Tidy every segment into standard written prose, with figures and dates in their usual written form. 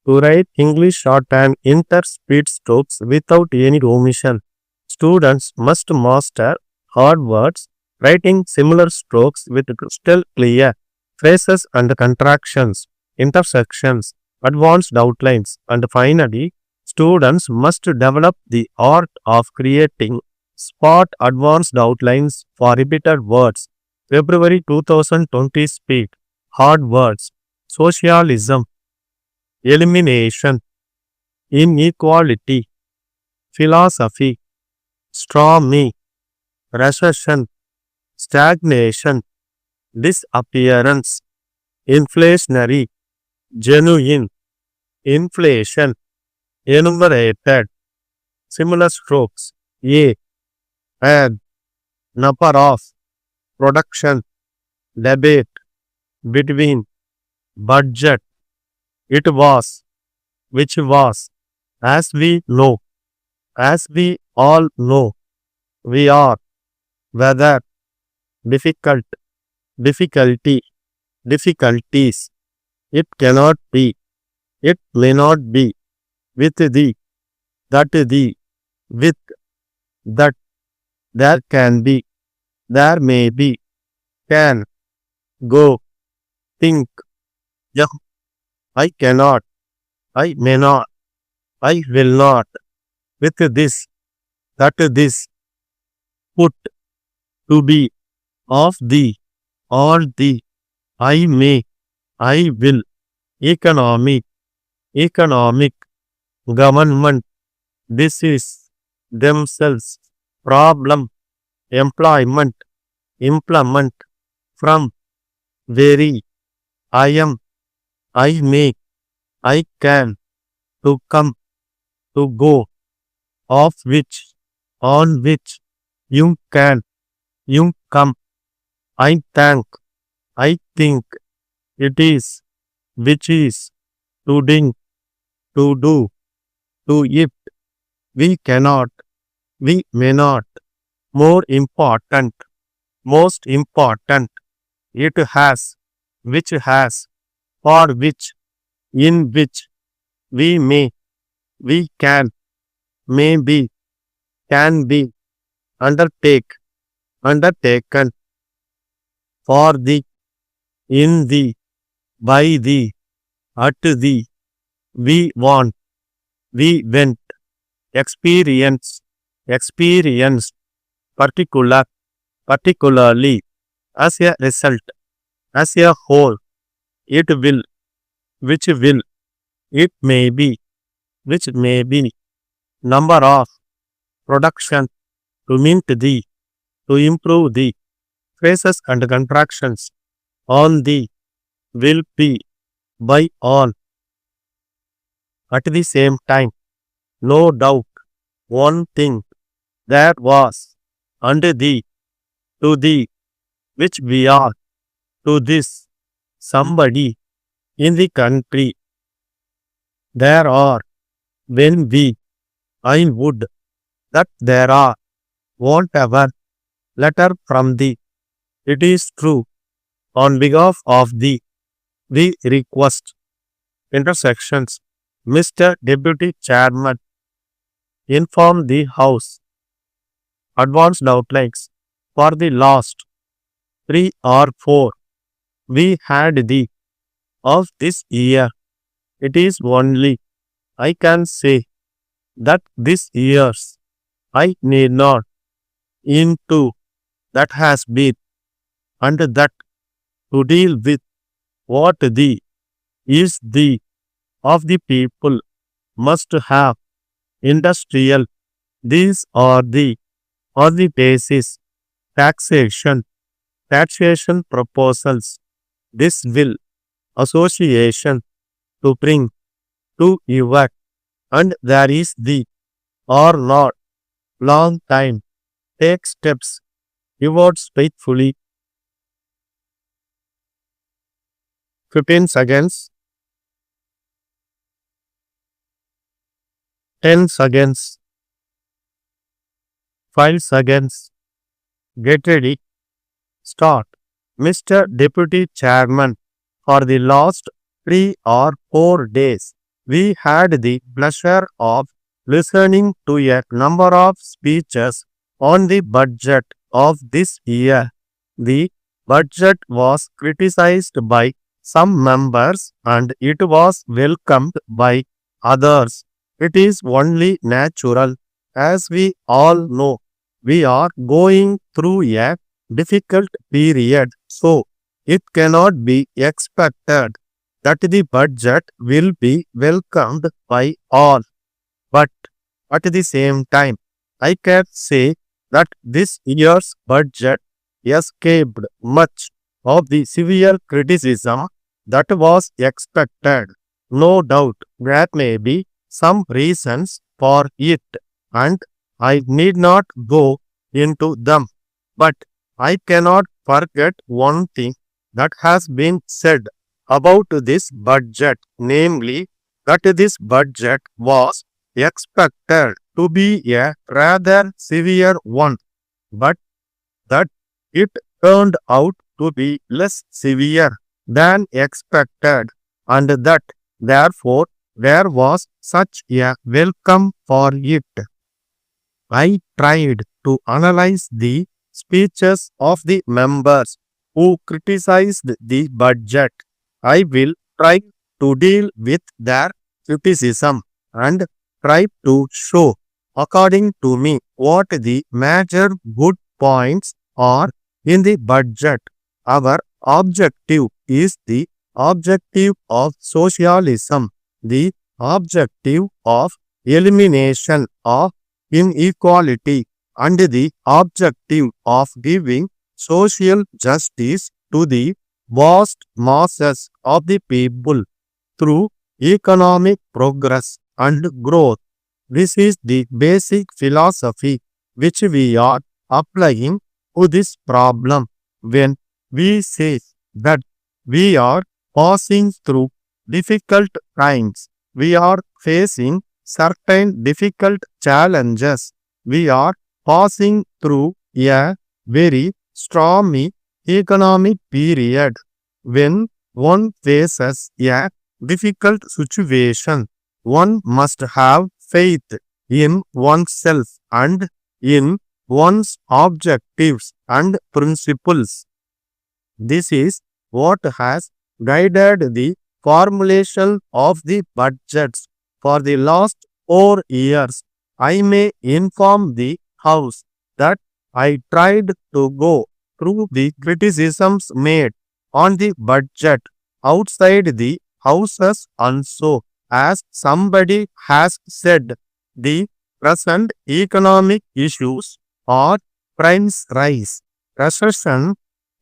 To write English shorthand interspeed strokes without any omission. Students must master hard words, writing similar strokes with crystal clear phrases and contractions, intersections, advanced outlines, and finally, students must develop the art of creating spot advanced outlines for repeated words. February 2020 Speed. Hard words. Socialism. Elimination. Inequality. Philosophy. Straw me. Recession. Stagnation. Disappearance. Inflationary. Genuine. Inflation. Enumerated. Similar strokes. A. Add. Number of. Production. Debate. Between. Budget. It was. Which was. As we know. As we all know. We are. Whether. Difficult. Difficulty. Difficulties. It cannot be. It may not be. With the. That the. With. That. There can be. There may be. Can. Go. Think. Yeah. I cannot. I may not. I will not. With this. That this. Put. To be. Of the. All the. I may. I will. Economic. Economic. Government. Disease. Themselves. Problem. Employment. Implement. From. Very. I am. I make. I can. To come. To go. Of which. On which. You can. You come. I thank. I think. It is. Which is. To ding. To do. To it. We cannot. We may not. More important. Most important. It has. Which has. For which. In which. We may. We can. May be. Can be. Undertake. Undertaken. For the. In the. By the. At the. We want. We went. Experience. Experienced. Particular. Particularly. As a result. As a whole. It will. Which will. It may be. Which may be. Number of. Production. To mint the. To improve the. Phrases and contractions. On the. Will be. By all. At the same time. No doubt. One thing. There was. Under the. To the. Which we are. To this. Somebody. In the country. There are. When we. I would. That there are. Whatever. Letter from the. It is true. On behalf of the. We request. Intersections. Mr. Deputy Chairman. Inform the House. Advanced outlines. For the last. 3 or 4. We had the. Of this year. It is only. I can say. That this year's. I need not. Into. That has been. And that. To deal with. What the. Is the. Of the people. Must have. Industrial. These are the. On the basis. Taxation. Taxation proposals. This will. Association. To bring. To erect. And there is the. Or not. Long time. Take steps. Rewards faithfully. 15 seconds. 10 seconds. 5 seconds. Get ready. Start. Mr. Deputy Chairman, for the last 3 or 4 days, We had the pleasure of listening to a number of speeches on the budget of this year. The budget was criticized by some members and it was welcomed by others. It is only natural. As we all know, we are going through a difficult period, so it cannot be expected that the budget will be welcomed by all. But at the same time, I can say that this year's budget escaped much of the severe criticism that was expected. No doubt there may be some reasons for it, and I need not go into them. But I cannot forget one thing that has been said about this budget, namely that this budget was expected to be a rather severe one, but that it turned out to be less severe than expected, and that therefore there was such a welcome for it. I tried to analyze the speeches of the members who criticized the budget. I will try to deal with their criticism and try to show, according to me, what the major good points are in the budget. Our objective is the objective of socialism, the objective of elimination of inequality, and the objective of giving social justice to the vast masses of the people through economic progress and growth. This is the basic philosophy which we are applying to this problem when we say that we are passing through difficult times. We are facing certain difficult challenges. We are passing through a very stormy economic period. When one faces a difficult situation, one must have faith in oneself and in one's objectives and principles. This is what has guided the formulation of the budgets for the last 4 years. I may inform the House that I tried to go through the criticisms made on the budget outside the Houses also. As somebody has said, the present economic issues are price rise, recession,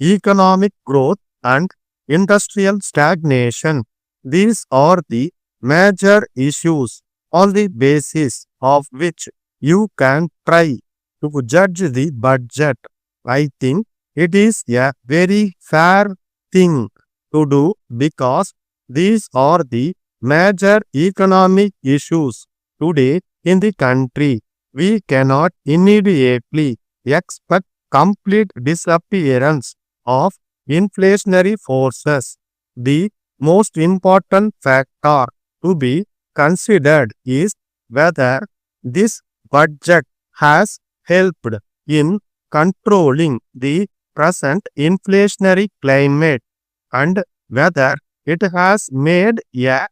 economic growth, and industrial stagnation. These are the major issues on the basis of which you can try to judge the budget. I think it is a very fair thing to do because these are the major economic issues today in the country. We cannot immediately expect complete disappearance of inflationary forces. The most important factor to be considered is whether this budget has helped in controlling the present inflationary climate and whether it has made a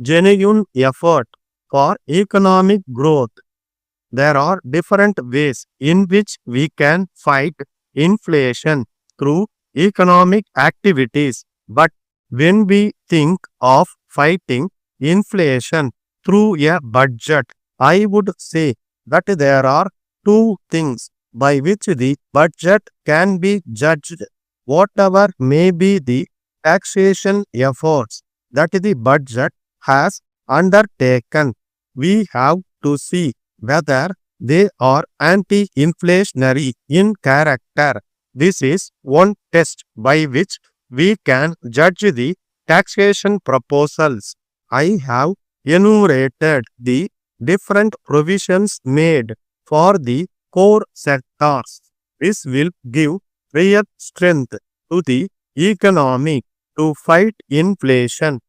genuine effort for economic growth. There are different ways in which we can fight inflation through economic activities. But when we think of fighting inflation through a budget, I would say that there are two things by which the budget can be judged. Whatever may be the taxation efforts that the budget has undertaken, we have to see whether they are anti-inflationary in character. This is one test by which we can judge the taxation proposals. I have enumerated the different provisions made for the core sectors. This will give real strength to the economy to fight inflation.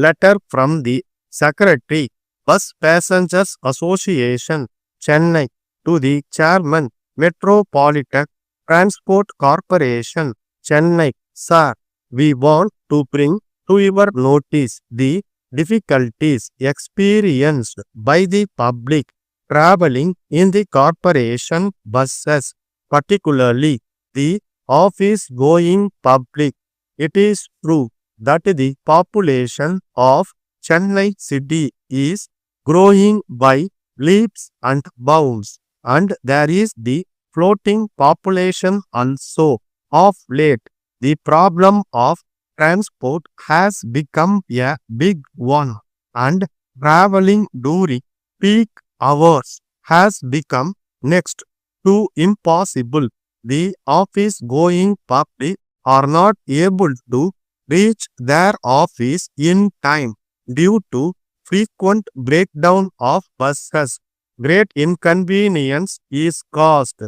Letter from the Secretary, Bus Passengers Association, Chennai, to the Chairman, Metropolitan Transport Corporation, Chennai. Sir, we want to bring to your notice the difficulties experienced by the public traveling in the corporation buses, particularly the office going public. It is true that the population of Chennai city is growing by leaps and bounds, and there is the floating population also. Of late, the problem of transport has become a big one, and traveling during peak hours has become next to impossible. The office going public are not able to reach their office in time due to frequent breakdown of buses. Great inconvenience is caused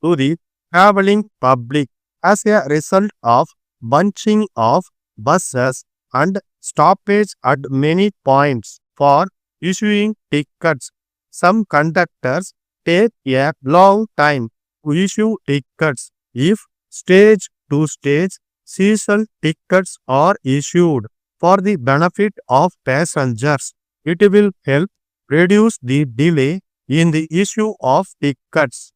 to the traveling public as a result of bunching of buses and stoppage at many points for issuing tickets. Some conductors take a long time to issue tickets. If stage to stage season tickets are issued for the benefit of passengers, it will help reduce the delay in the issue of tickets.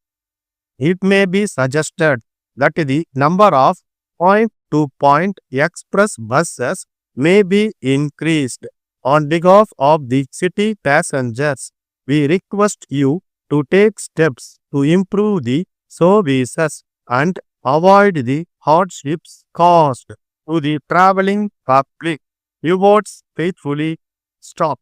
It may be suggested that the number of point to point express buses may be increased. On behalf of the city passengers, we request you to take steps to improve the services and avoid the hardships caused to the traveling public. Your words faithfully. Stop.